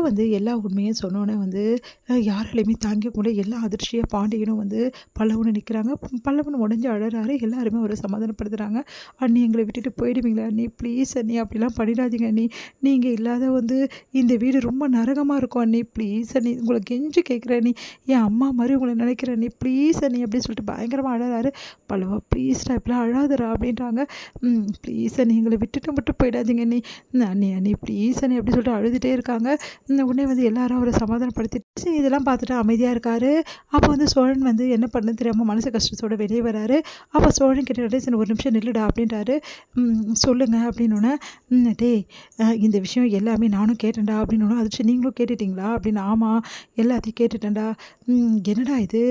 வந்து எல்லா உண்மையும் சொன்னோன்னே வந்து யாராலையுமே தாங்கிக்க முடியல. எல்லாம் அதிர்ச்சியா பாண்டியனும் வந்து பல்லவனும் நிற்கிறாங்க. பல்லவன் உடஞ்சு அழறாரு. எல்லாருமே அவரை சமாதானப்படுத்துகிறாங்க. "அண்ணி எங்களை விட்டுட்டு போயிடுவீங்களா அண்ணி? ப்ளீஸ் அண்ணி அப்படிலாம் பண்ணிடாதீங்க அண்ணி. நீங்கள் இல்லாத வந்து இந்த வீடு ரொம்ப நரகமாக இருக்கும் அண்ணி. ப்ளீஸ் அண்ணி உங்களை கெஞ்சி கேட்குறேன் அண்ணி. என் அம்மா மாதிரி உங்களை நினைக்கிறேன் அண்ணி. ப்ளீஸ் அண்ணி" அப்படின்னு சொல்லிட்டு பயங்கரமாக அழறாரு. பல்லவா ப்ளீஸ்டா இப்படிலாம் அழாதரா அப்படின்றாங்க. ப்ளீஸ் அண்ணி எங்களை விட்டுட்டு மட்டும் போயிடாதீங்க அண்ணி. அண்ணி அண்ணி ப்ளீஸ் அண்ணி அப்படி சொல்லிட்டு அழுதுகிட்டே இருக்காங்க. உடனே வந்து எல்லாரும் அவரை சமாதானப்படுத்திட்டு சரி இதெல்லாம் பார்த்துட்டு அமைதியாக இருக்காரு. அப்போ வந்து சோழன் வந்து என்ன பண்ணு தெரியாமல் மனசு கஷ்டத்தோட வெளியே வராரு. அப்போ சோழன் கிட்ட நடேசன் ஒரு நிமிஷம் நில்லுடா அப்படின்றாரு. சொல்லுங்க அப்படின்னோடனே டேய் இந்த விஷயம் எல்லாமே நானும் கேட்டேன்டா அப்படின்னோடனே அதிர்ச்சி நீங்களும் கேட்டுட்டிங்களா அப்படின்னு. ஆமாம் எல்லாத்தையும் கேட்டுட்டேன்டா. என்னடா இது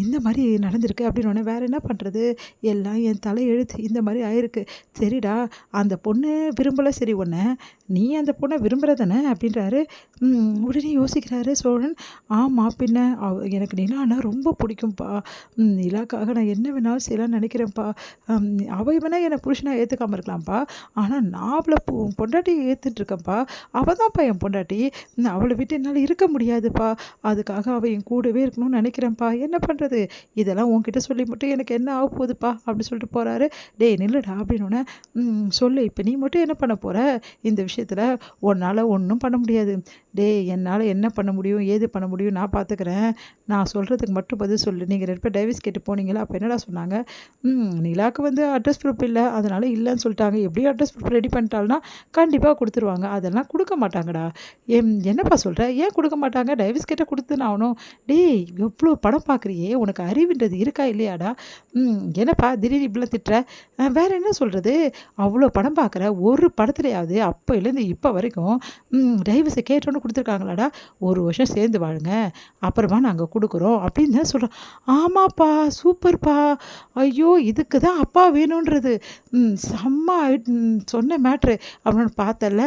இந்த மாதிரி நடந்திருக்கு அப்படின்னோடனே வேறு என்ன பண்ணுறது எல்லாம் என் தலை எழுத்து இந்த மாதிரி ஆயிருக்கு. சரிடா அந்த பொண்ணு விரும்பலை சரி ஒன்று நீ அந்த பொண்ணை விரும்புகிறதானே அப்படின்றாரு. உடனே யோசிக்கிறாரு சோழன். ஆமாம் பின்ன எனக்கு நிலானா ரொம்ப பிடிக்கும்ப்பா. நிலாக்காக நான் என்ன வேணாலும் செய்யலாம்னு நினைக்கிறேன்ப்பா. அவள் வேணால் என்னை புருஷனாக ஏற்றுக்காமல் இருக்கலாம்ப்பா. ஆனால் நான் அவளை பொண்டாட்டியை ஏற்றுட்ருக்கேன்ப்பா. அவள் தான்ப்பா என் பொண்டாட்டி. அவளை விட்டு என்னால் இருக்க முடியாதுப்பா. அதுக்காக அவள் என் கூடவே இருக்கணும்னு நினைக்கிறேன்ப்பா. என்ன பண்ணுறது இதெல்லாம் உன்கிட்ட சொல்லி மட்டும் எனக்கு என்ன ஆக போகுதுப்பா அப்படின்னு சொல்லிட்டு போகிறாரு. டேய் நில்லுடா அப்படின்னோடனே சொல்லு இப்போ நீ மட்டும் என்ன பண்ண போகிற இந்த விஷயத்தில்? உன்னால் ஒன்றும் பண்ண முடியாது. டேய் என்னால் என்ன பண்ண முடியும் ஏது பண்ண முடியும் நான் பார்த்துக்கிறேன். நான் சொல்கிறதுக்கு மட்டும் பதில் சொல்லு. நீங்கள் 2 பேர் டைவர்ஸ் கேட்டு போனீங்களா? அப்போ என்னடா சொன்னாங்க? நிலாவுக்கு வந்து அட்ரஸ் ப்ரூஃப் இல்லை அதனால் இல்லைன்னு சொல்லிட்டாங்க. எப்படியும் அட்ரஸ் ப்ரூஃப் ரெடி பண்ணிட்டால்னா கண்டிப்பாக கொடுத்துருவாங்க. அதெல்லாம் கொடுக்க மாட்டாங்கடா. என்னப்பா சொல்கிற? ஏன் கொடுக்க மாட்டாங்க? டைவர்ஸ் கேட்டால் கொடுத்துன்னு ஆகணும். டேய் எவ்வளோ படம் பார்க்குறியே உனக்கு அறிவுன்றது இருக்கா இல்லையாடா? என்னப்பா திடீர்னு இப்படிலாம் திட்டுற? வேறு என்ன சொல்கிறது? அவ்வளோ படம் பார்க்குற ஒரு படத்துலையாவது அப்போலேருந்து இப்போ வரைக்கும் டைவர்ஸை கேட்டோன்னு கொடுத்துருக்காங்களாடா? 1 வருஷம் சேர்ந்து வாழுங்க அப்புறமா நாங்கள் கொடுக்குறோம் அப்படின்னு தான் சொல்கிறோம். ஆமாப்பா சூப்பர்ப்பா. ஐயோ இதுக்கு தான் அப்பா வேணுன்றது. செம்ம சொன்ன மேட்ரு அப்படின்னு பார்த்தல.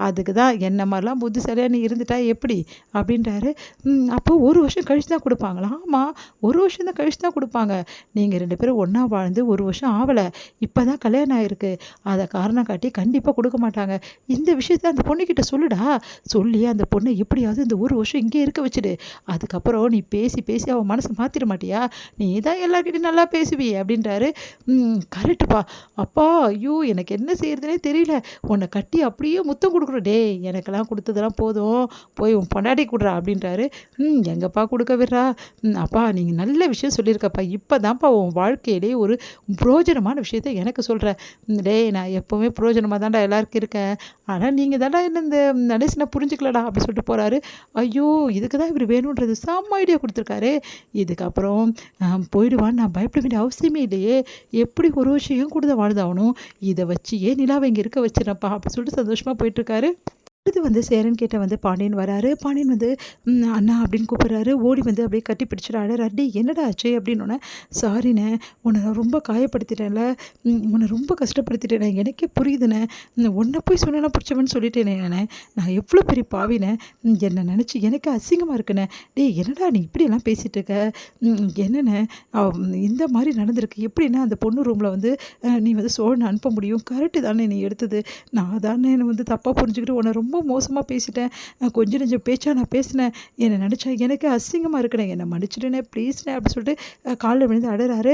அதுக்கு தான் என்ன மாதிரிலாம் புத்திசாலியாக நீ இருந்துட்டா எப்படி அப்படின்றாரு. அப்போ 1 வருஷம் கழிச்சு தான் கொடுப்பாங்களா? ஆமாம் 1 வருஷம் தான் கழிச்சு தான் கொடுப்பாங்க. நீங்கள் 2 பேரும் ஒன்றா வாழ்ந்து 1 வருஷம் ஆகலை. இப்போ தான் கல்யாணம் ஆகிருக்கு. அதை காரணம் காட்டி கண்டிப்பாக கொடுக்க மாட்டாங்க. இந்த விஷயத்த அந்த பொண்ணுக்கிட்ட சொல்லுடா. சொல்லி அந்த பொண்ணை எப்படியாவது இந்த 1 வருஷம் இங்கே இருக்க வச்சுடு. அதுக்கப்புறம் நீ பேசி பேசி அவன் மனசை மாற்றிட மாட்டியா? நீ தான் எல்லார்கிட்டையும் நல்லா பேசுவியே அப்படின்றாரு. கரெக்டுப்பா. அப்பா ஐயோ எனக்கு என்ன செய்யறதுனே தெரியல. உன்னை கட்டி அப்படியே முத்தம் கொடுக்குறோம். டேய் எனக்கெல்லாம் கொடுத்ததெல்லாம் போதும் போய் உன் பொண்டாட்டி கொடுறா அப்படின்றாரு. எங்கப்பா கொடுக்க விடுறா? அப்பா நீங்கள் நல்ல விஷயம் சொல்லியிருக்கப்பா. இப்போ தான்ப்பா உன் வாழ்க்கையிலே ஒரு புரோஜனமான விஷயத்த எனக்கு சொல்கிற. டேய் நான் எப்போவுமே புரோஜனமாக தான்டா எல்லாருக்கும் இருக்கேன். ஆனால் நீங்கள் தான்டா என்ன இந்த நடேசனை புரிஞ்சுக்கலடா அப்படி சொல்லிட்டு போகிறாரு. ஐயோ இதுக்கு தான் இவர் வேணுன்றது செம்ம ஐடியா கொடுத்துருக்காரு. இதுக்கப்புறம் போயிடுவான்னு நான் பயப்பட வேண்டிய அவசியமே இல்லையே. எப்படி 1 வருஷம் கூட தான் வாழ்ந்தாகணும். இதை வச்சு ஏன் நிலாவை இங்கே இருக்க வச்சிடறப்பா அப்படி சொல்லிட்டு சந்தோஷமாக போயிட்டுருக்காரு. அடுத்து வந்து சேரன் கிட்ட வந்து பாண்டியன் வராரு. பாண்டியன் வந்து அண்ணா அப்படின்னு கூப்பிட்றாரு. ஓடி வந்து அப்படியே கட்டி பிடிச்சிட்டு அழறாரு. டேய் என்னடா ஆச்சு அப்படின்னோடனே சாரிண்ணே உன்னை நான் ரொம்ப காயப்படுத்திட்டேன்ல. உன்னை ரொம்ப கஷ்டப்படுத்திட்டேனே. எனக்கே புரியுதுண்ணே. உன்னை போய் சொன்னா பிடிச்சவன்னு சொல்லிட்டேனே. நான் எவ்வளோ பெரிய பாவினேன். என்னை நினச்சி எனக்கு அசிங்கமாக இருக்குண்ணே. டேய் என்னடா நீ இப்படியெல்லாம் பேசிகிட்டு இருக்க? என்னண்ணே இந்த மாதிரி நடந்திருக்கு. எப்படின்னா அந்த பொண்ணு ரூமில் வந்து நீ வந்து சோழனை அனுப்ப முடியும்? கரெக்டு தானே நீ எடுத்தது. நான் தானே என்னை வந்து தப்பாக புரிஞ்சுக்கிட்டு உன்னை ரொம்ப மோசமாக பேசிட்டேன். கொஞ்சம் நெஞ்சம் பேச்சா நான் பேசினேன். என்னை நினச்சா எனக்கு அசிங்கமாக இருக்குண்ணே. என்னை மன்னிச்சிடுனே ப்ளீஸ்ண்ணே அப்படி சொல்லிட்டு காலில் விழுந்து அழறாரு.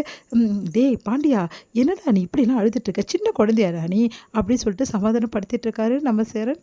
டேய் பாண்டியா என்னடா நீ இப்படிலாம் அழுதுட்டு இருக்க? சின்ன குழந்தையாடா நீ அப்படின்னு சொல்லிட்டு சமாதானப்படுத்திட்டு இருக்காரு நம்ம சேரன்.